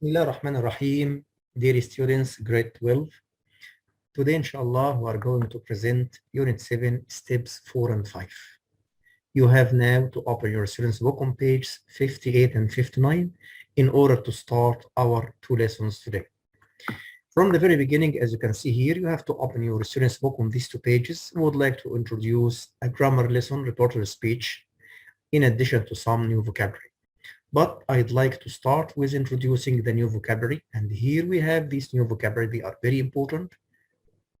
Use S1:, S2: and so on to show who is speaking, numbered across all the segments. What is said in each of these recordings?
S1: Bismillah ar-Rahman ar-Rahim. Dear students, grade 12. Today, inshallah, we are going to present Unit 7, Steps 4 and 5. You have now to open your students' book on pages 58 and 59 in order to start our two lessons today. From the very beginning, as you can see here, you have to open your students' book on these two pages. We would like to introduce a grammar lesson, reported speech, in addition to some new vocabulary. But I'd like to start with introducing the new vocabulary. And here we have these new vocabulary. They are very important.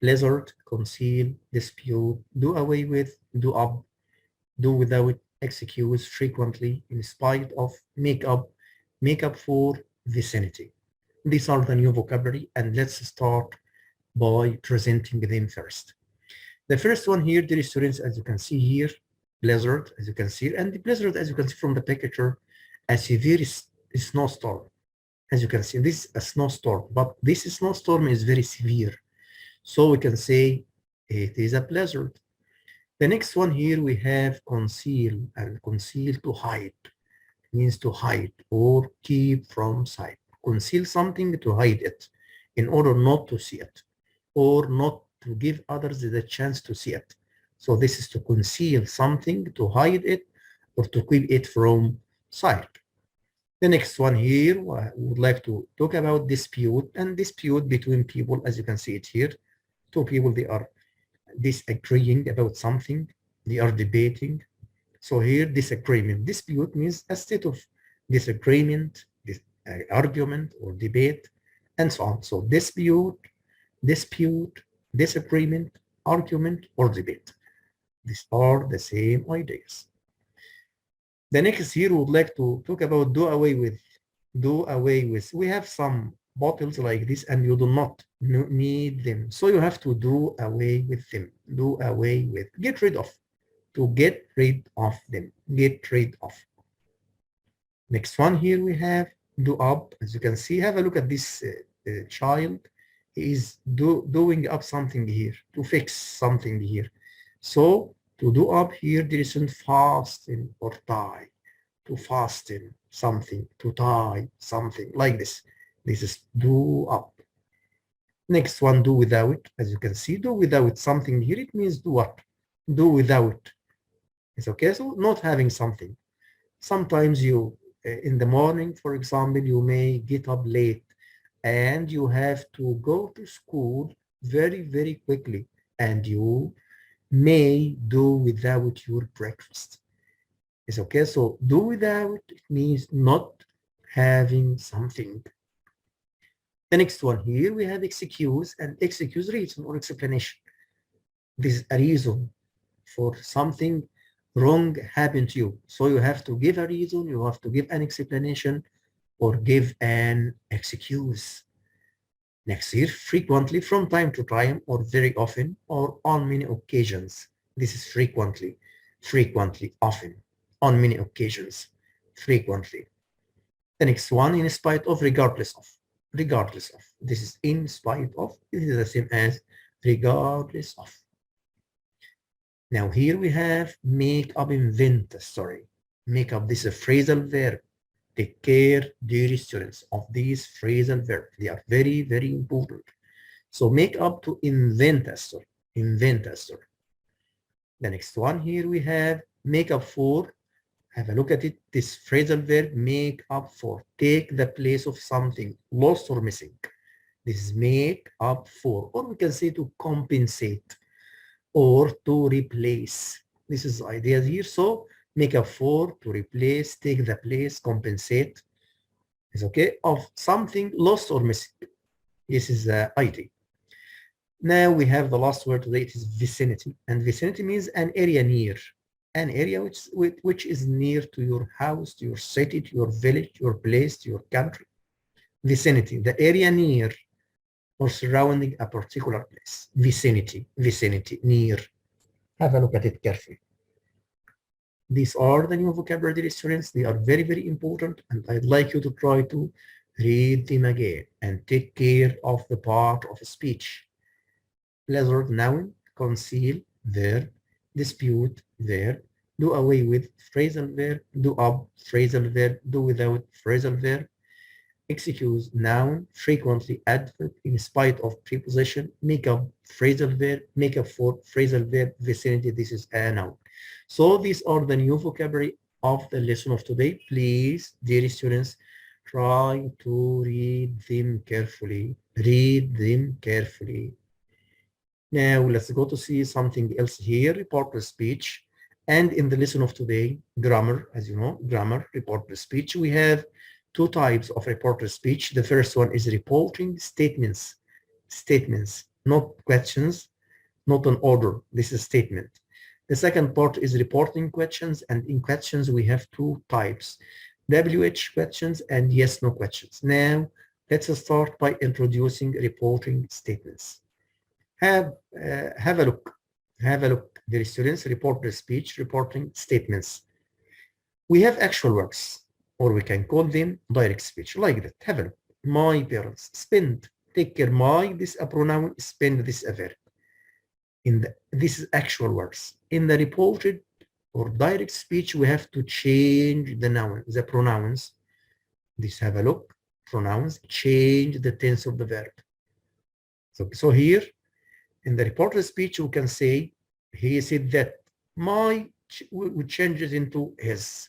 S1: Blizzard, conceal, dispute, do away with, do up, do without, excuse, frequently, in spite of, make up for, vicinity. These are the new vocabulary, and let's start by presenting them first. The first one here, dear students, as you can see here, blizzard, as you can see, and the blizzard, as you can see from the picture, a severe snowstorm. As you can see, this is a snowstorm, but this snowstorm is very severe. So we can say it is a blizzard. The next one here we have conceal, and conceal to hide. It means to hide or keep from sight. Conceal something to hide it in order not to see it or not to give others the chance to see it. So this is to conceal something, to hide it, or to keep it from sight. The next one here, I would like to talk about dispute, and dispute between people, as you can see it here. Two people, they are disagreeing about something, they are debating. So here, disagreement. Dispute means a state of disagreement, argument or debate, and so on. So dispute, disagreement, argument, or debate. These are the same ideas. The next here we would like to talk about do away with. Do away with. We have some bottles like this and you do not need them. So you have to do away with them. Do away with. Get rid of. To get rid of them. Get rid of. Next one here we have do up. As you can see, have a look at this child. He is doing up something here. To fix something here. So to do up here, there isn't fasten or tie. To fasten something, to tie something, like this. This is do up. Next one, do without. As you can see, do without something here. It means do what? Do without. It's okay, so not having something. Sometimes you, in the morning, for example, you may get up late and you have to go to school very, very quickly. And you may do without your breakfast. It's okay. So do without, it means not having something. The next one here we have excuse, and excuse reason or explanation. This is a reason for something wrong happened to you. So you have to give a reason, you have to give an explanation, or give an excuse. Next here, frequently, from time to time, or very often, or on many occasions. This is frequently, often, on many occasions, frequently. The next one, in spite of, regardless of. Regardless of. This is in spite of. This is the same as regardless of. Now here we have make up, invent a story. Make up, this is a phrasal verb. Take care, dear students, of these phrasal verbs. They are very, very important. So make up, to invent a story. Invent a story. The next one here we have make up for. Have a look at it. This phrasal verb, make up for. Take the place of something lost or missing. This is make up for. Or we can say to compensate or to replace. This is the idea here. So make up for, to replace, take the place, compensate, is okay, of something lost or missing. This is the idea. Now we have the last word today, it is vicinity. And vicinity means an area near. An area which is near to your house, to your city, to your village, your place, to your country. Vicinity, the area near or surrounding a particular place. Vicinity, near. Have a look at it carefully. These are the new vocabulary students. They are very, very important, and I'd like you to try to read them again and take care of the part of speech. Blizzard, noun, conceal, verb, dispute, verb, do away with, phrasal verb, do up, phrasal verb, do without, phrasal verb, excuse noun, frequently adverb, in spite of preposition, make up phrasal verb, make up for phrasal verb, vicinity, this is a noun. So these are the new vocabulary of the lesson of today. Please, dear students, try to read them carefully. Read them carefully. Now let's go to see something else here, reported speech. And in the lesson of today, grammar, as you know, grammar, reported speech, we have two types of reported speech. The first one is reporting statements, not questions, not an order. This is statement. The second part is reporting questions, and in questions we have two types, WH questions and yes, no questions. Now, let's start by introducing reporting statements. Have a look. Have a look, dear students, reported speech, reporting statements. We have actual words, or we can call them direct speech, like that. Have a look. My parents spend, take care, my, this a pronoun, spend, this a verb. This is actual words. In the reported or direct speech, we have to change the noun, the pronouns. This have a look, pronouns, change the tense of the verb. So here, in the reported speech, we can say, he said that, my, we change it into his.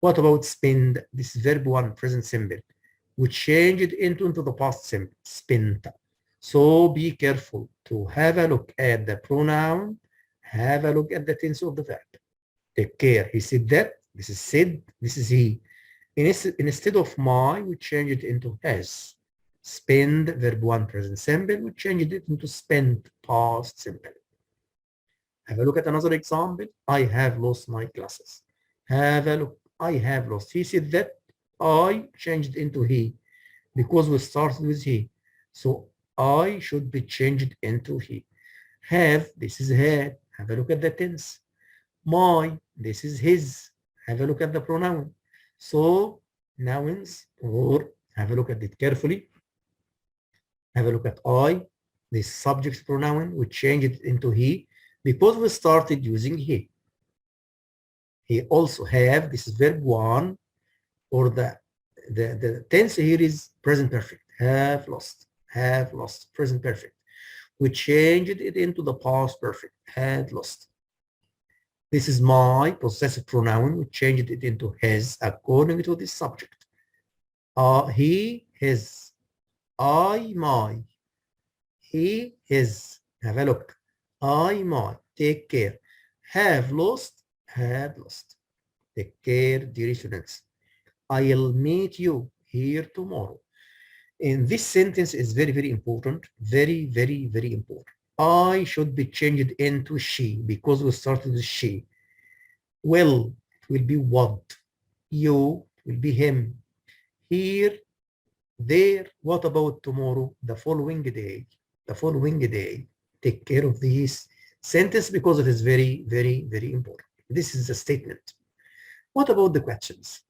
S1: What about spend? This is verb one, present simple. We change it into the past simple, spent. So be careful to have a look at the pronoun, have a look at the tense of the verb. Take care. He said that, this is said, this is he. Instead of my, we change it into has. Spend, verb one, present simple, we changed it into spent, past simple. Have a look at another example. I have lost my glasses. Have a look. I have lost. He said that, I changed into he because we started with he. So I should be changed into he. Have, this is had. Have a look at the tense. My, this is his. Have a look at the pronoun. So nouns, or have a look at it carefully. Have a look at I, this subject pronoun, we change it into he because we started using he. He also have, this is verb one, or the tense here is present perfect. Have lost, present perfect. We changed it into the past perfect, had lost. This is my possessive pronoun. We changed it into his according to this subject. He, his. I, my. He, his. Have a look. I, my. Take care. Have lost, had lost. Take care, dear students. I'll meet you here tomorrow. And this sentence is very, very important. Very, very, very important. I should be changed into she because we started with she. Will, it will be what. You will be him. Here, there. What about tomorrow? The following day. The following day. Take care of this sentence because it is very, very, very important. This is a statement. What about the questions?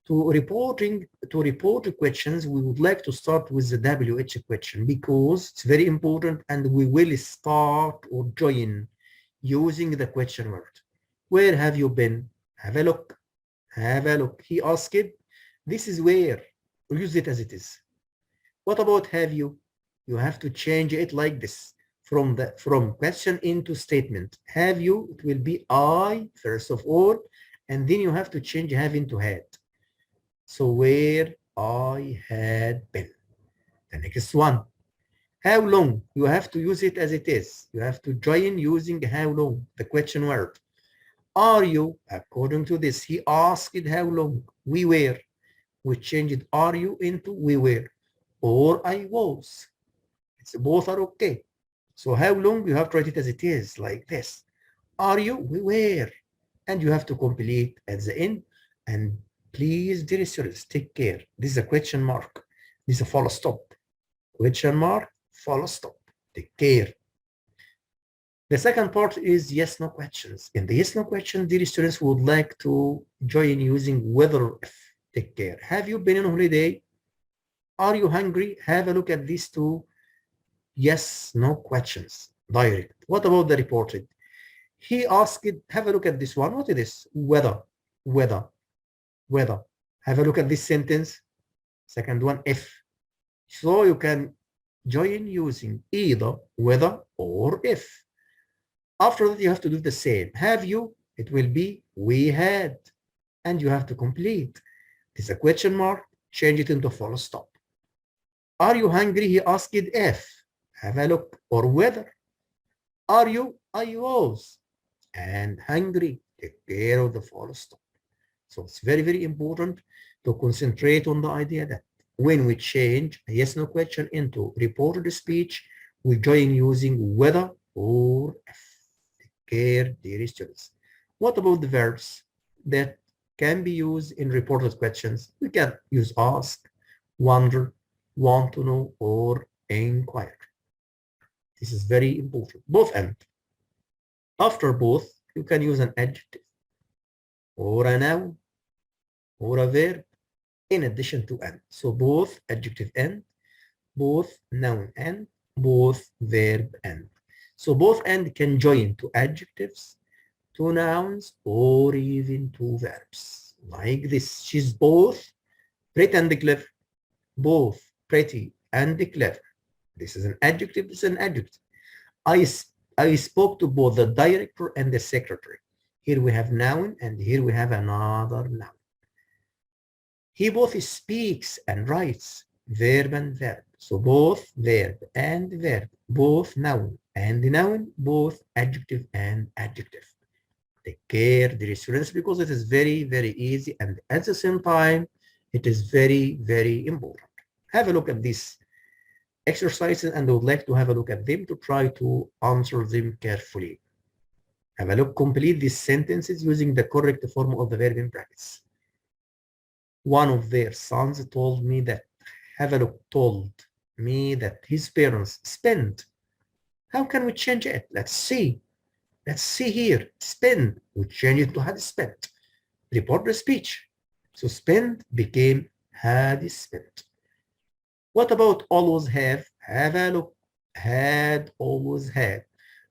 S1: To report questions, we would like to start with the WH question because it's very important, and we will start or join using the question word. Where have you been? Have a look. Have a look. He asked, this is where. We'll use it as it is. What about have you? You have to change it like this. From question into statement. Have you, it will be I, first of all, and then you have to change have into had. So where I had been. The next one. How long? You have to use it as it is. You have to join using how long, the question word. Are you? According to this, he asked how long. We were. We changed are you into we were. Or I was. It's both are okay. So how long? You have to write it as it is, like this. Are you? We were. And you have to complete at the end. And please, dear students, take care. This is a question mark. This is a full stop. Question mark, full stop. Take care. The second part is yes, no questions. In the yes, no question, dear students would like to join using whether if. Take care. Have you been on holiday? Are you hungry? Have a look at these two. Yes, no questions. Direct. What about the reported? He asked, have a look at this one. What is this? Whether. Have a look at this sentence. Second one, if. So you can join using either, whether, or if. After that, you have to do the same. Have you? It will be we had. And you have to complete. It's a question mark. Change it into full stop. Are you hungry? He asked if. Have a look. Or whether. Are you? I was. And hungry. Take care of the full stop. So it's very, very important to concentrate on the idea that when we change a yes no question into reported speech, we join using whether or if. Take care, dear students. What about the verbs that can be used in reported questions? We can use ask, wonder, want to know, or inquire. This is very important. Both and. After both, you can use an adjective or a noun or a verb in addition to and. So both adjective and, both noun and, both verb and. So both and can join to adjectives, to nouns, or even to verbs. Like this, she's both pretty and clever. Both pretty and clever. This is an adjective, this is an adjective. I spoke to both the director and the secretary. Here we have noun and here we have another noun. He both speaks and writes, verb and verb. So both verb and verb, both noun and noun, both adjective and adjective. Take care, dear students, because it is very, very easy and at the same time, it is very, very important. Have a look at these exercises and I would like to have a look at them to try to answer them carefully. Have a look, complete these sentences using the correct form of the verb in brackets. One of their sons told me that, have a look, told me that his parents spent. How can we change it? Let's see. Let's see here. Spend. We change it to had spent. Report the speech. So spend became had spent. What about always have? Have a look. Had, always had.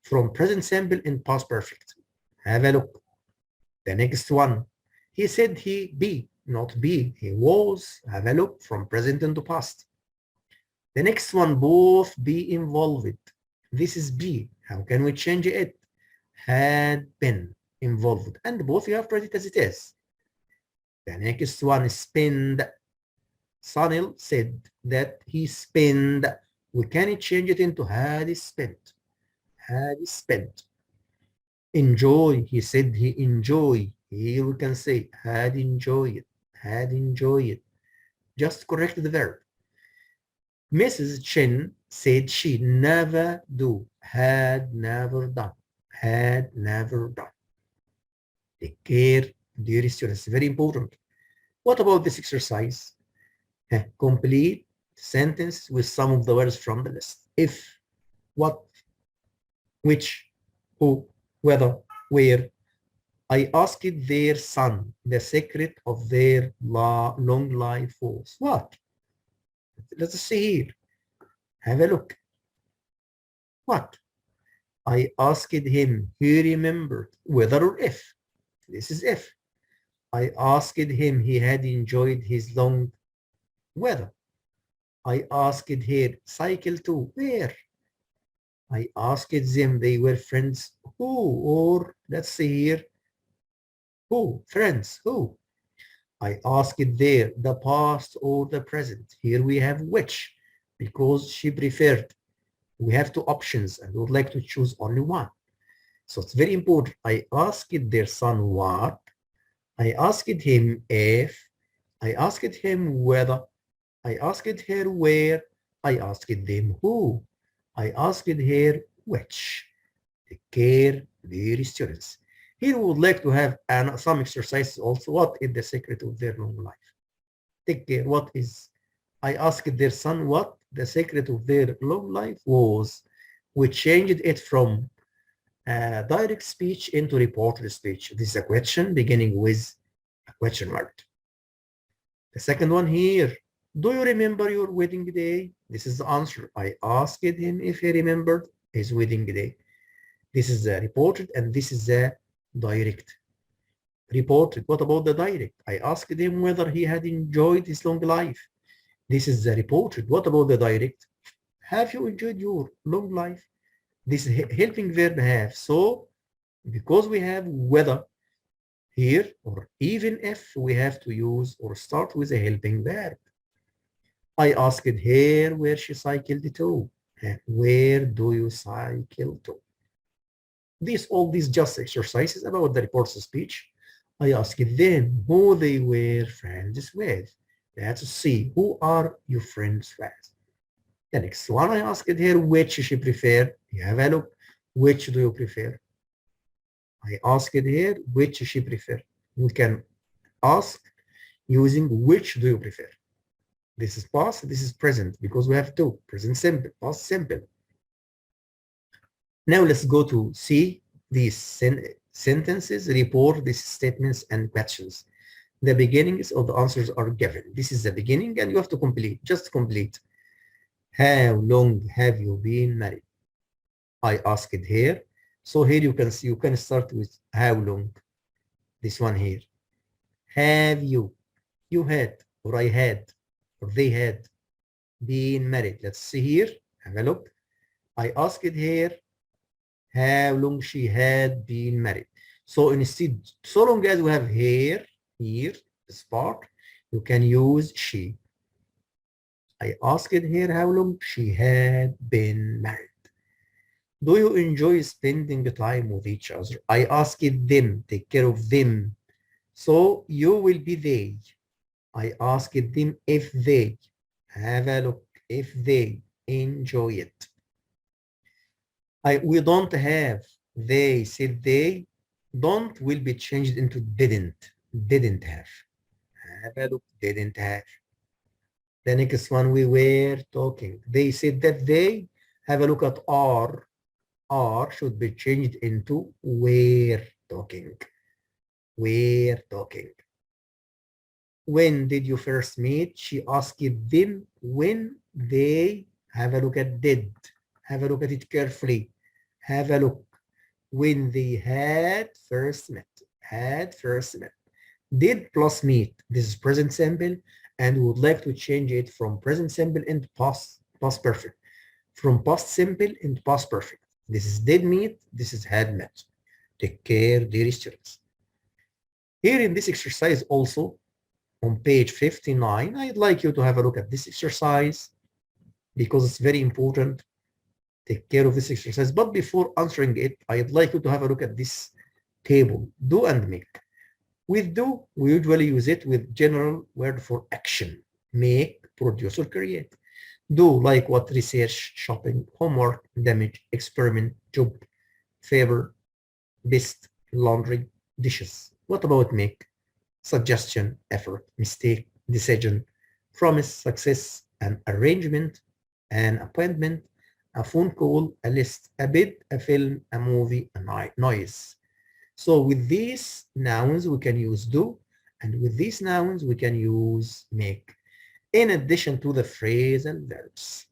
S1: From present simple in past perfect. Have a look. The next one. He said he be, not be. He was. Have a look. From present into past. The next one, both be involved. This is be. How can we change it? Had been involved. And both you have to write it as it is. The next one is spend. Sunil said that he spent. We can change it into had spent. Had spent. Enjoy. He said he enjoy. Here we can say had enjoyed. Had enjoyed. Just correct the verb. Mrs. Chen said she never do. Had never done. Had never done. Take care, dear students. Very important. What about this exercise? Complete sentence with some of the words from the list. If, what, which, who, whether, where. I asked their son the secret of their long life was. What? Let's see here. Have a look. What? I asked him. He remembered. Whether or if. This is if. I asked him. He had enjoyed his long weather. I asked her. Cycle to where? I asked them. They were friends. Who? Or let's see here. Who? Friends. Who? I asked there the past or the present. Here we have which, because she preferred. We have two options and we would like to choose only one. So it's very important. I asked their son what. I asked him if. I asked him whether. I asked her where. I asked them who. I asked her which. Take care, dear students. Here we would like to have some exercises also. What is the secret of their long life? Take care. What is? I asked their son what the secret of their long life was. We changed it from direct speech into reported speech. This is a question beginning with a question mark. The second one here. Do you remember your wedding day? This is the answer. I asked him if he remembered his wedding day. This is the reported and this is the direct. Reported. What about the direct? I asked him whether he had enjoyed his long life. This is the reported. What about the direct? Have you enjoyed your long life? This helping verb have. So because we have whether here, or even if, we have to use or start with a helping verb. I asked her where she cycled to. Where do you cycle to? All these just exercises about the report's speech. I asked them who they were friends with. Let's see, who are you friends with? The next one, I asked her which she preferred. You have a look. Which do you prefer? I asked her which she preferred. We can ask using which do you prefer. This is past, this is present, because we have two, present simple, past simple. Now let's go to see these sentences, report these statements and questions. The beginnings of the answers are given. This is the beginning and you have to complete, just complete. How long have you been married? I asked her. So here you can see, you can start with how long. This one here. Have you had, or I had, or they had been married? Let's see here. Have a look. I asked her how long she had been married. So instead, so long as we have here, this part, you can use she. I asked her how long she had been married. Do you enjoy spending time with each other? I asked them, take care of them. So you will be they. I asked them if they, have a look, if they enjoy it. We don't have, they said they, don't will be changed into didn't have. Have a look, didn't have. The next one, we were talking. They said that they, have a look at are should be changed into were talking. We're talking. When did you first meet? She asked them when they, have a look at did. Have a look at it carefully. Have a look. When they had first met. Had first met. Did plus meet. This is present simple, and we would like to change it from present simple into past perfect. From past simple into past perfect. This is did meet. This is had met. Take care, dear students. Here in this exercise also, on page 59, I'd like you to have a look at this exercise because it's very important. Take care of this exercise. But before answering it, I'd like you to have a look at this table, do and make. With do, we usually use it with general word for action. Make, produce, or create. Do, like what? Research, shopping, homework, damage, experiment, job, favor, best, laundry, dishes. What about make? Suggestion, effort, mistake, decision, promise, success, an arrangement, an appointment, a phone call, a list, a bid, a film, a movie, a noise. So with these nouns, we can use do, and with these nouns, we can use make, in addition to the phrasal verbs.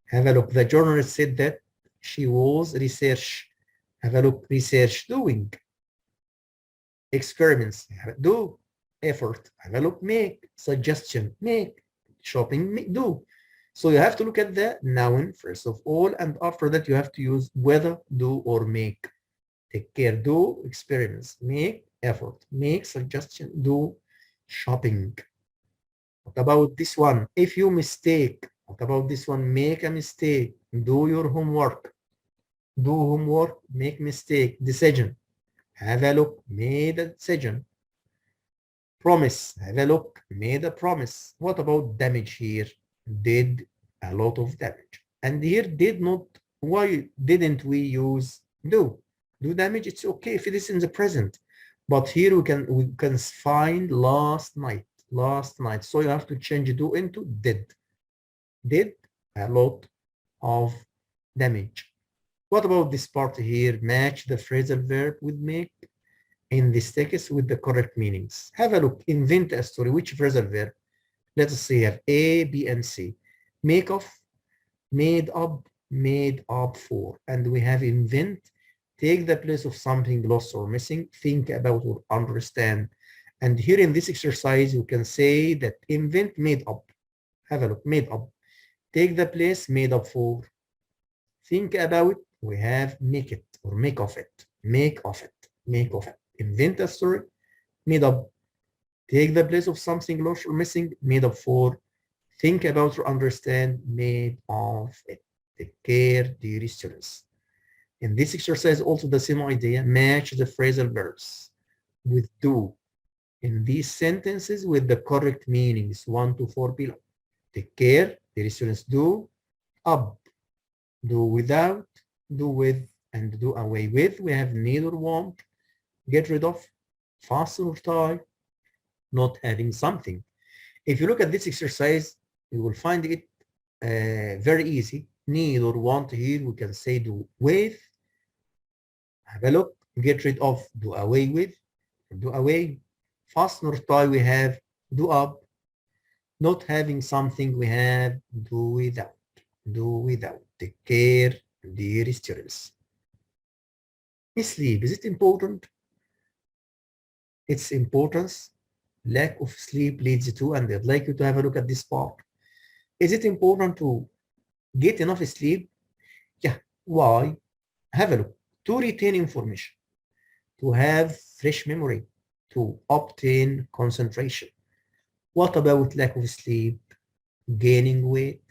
S1: Have a look. The journalist said that she was research. Have a look. Research doing. Experiments. Do. Effort. Have a look. Make. Suggestion. Make. Shopping. Make. Do. So you have to look at the noun first of all, and after that you have to use whether, do, or make. Take care, do, experiments, make, effort, make, suggestion, do, shopping. What about this one? If you mistake, what about this one? Make a mistake, do your homework. Do homework, make mistake, decision. Have a look, made a decision. Promise, have a look, made a promise. What about damage here? Did a lot of damage. And here did not, why didn't we use do? Do damage, it's okay if it is in the present. But here we can find last night. So you have to change do into did. Did a lot of damage. What about this part here? Match the phrasal verb with make in this text with the correct meanings. Have a look. Invent a story. Which phrasal verb? Let us see here. A, B, and C. Make of, made up for. And we have invent. Take the place of something lost or missing. Think about or understand. And here in this exercise, you can say that invent made up. Have a look. Made up. Take the place, made up for. Think about, we have make it or make of it. Make of it. Make of it. Invent a story, made up. Take the place of something lost or missing, made up for. Think about or understand, made of it. Take care, dear students. In this exercise, also the same idea, match the phrasal verbs with do in these sentences with the correct meanings, 1 to 4 below. Take care, dear students, do up, do without, do with, and do away with. We have need or want, get rid of, fasten or tie, not having something. If you look at this exercise, you will find it very easy. Need or want here, we can say do with. Have a look, get rid of, do away with, do away. Fasten or tie, we have do up. Not having something, we have do without. Do without. Take care, dear students. Sleep, is it important? Its importance, lack of sleep leads to, and I'd like you to have a look at this part. Is it important to get enough sleep? Yeah. Why? Have a look. To retain information, to have fresh memory, to obtain concentration. What about lack of sleep? Gaining weight,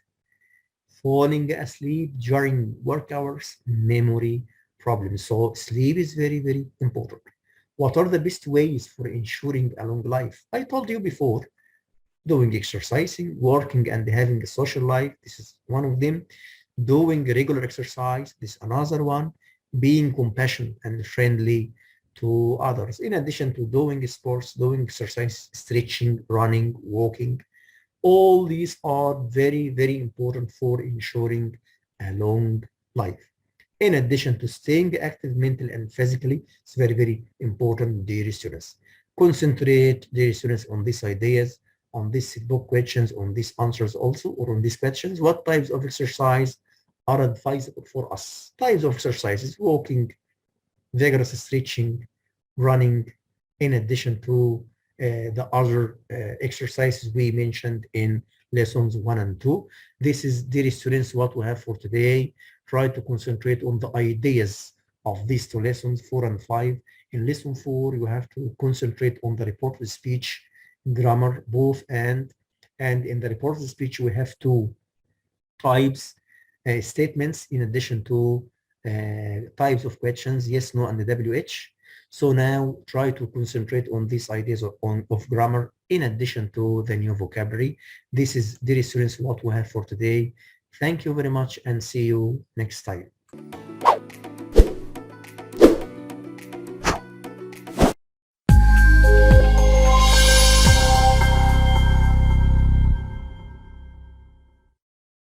S1: falling asleep during work hours, memory problems. So sleep is very, very important. What are the best ways for ensuring a long life? I told you before, doing exercising, working and having a social life. This is one of them. Doing regular exercise. This is another one. Being compassionate and friendly to others. In addition to doing sports, doing exercise, stretching, running, walking. All these are very, very important for ensuring a long life. In addition to staying active mentally and physically, it's very, very important, dear students. Concentrate, dear students, on these ideas, on these book questions, on these answers also, or on these questions. What types of exercise are advisable for us? Types of exercises, walking, vigorous stretching, running, in addition to the other exercises we mentioned in lessons 1 and 2. This is, dear students, what we have for today. Try to concentrate on the ideas of these two lessons, 4 and 5. In lesson 4, you have to concentrate on the reported speech, grammar, both, and in the reported speech, we have two types, statements, in addition to types of questions, yes, no, and the WH. So now try to concentrate on these ideas of grammar in addition to the new vocabulary. This is, dear students, what we have for today. Thank you very much and see you next time.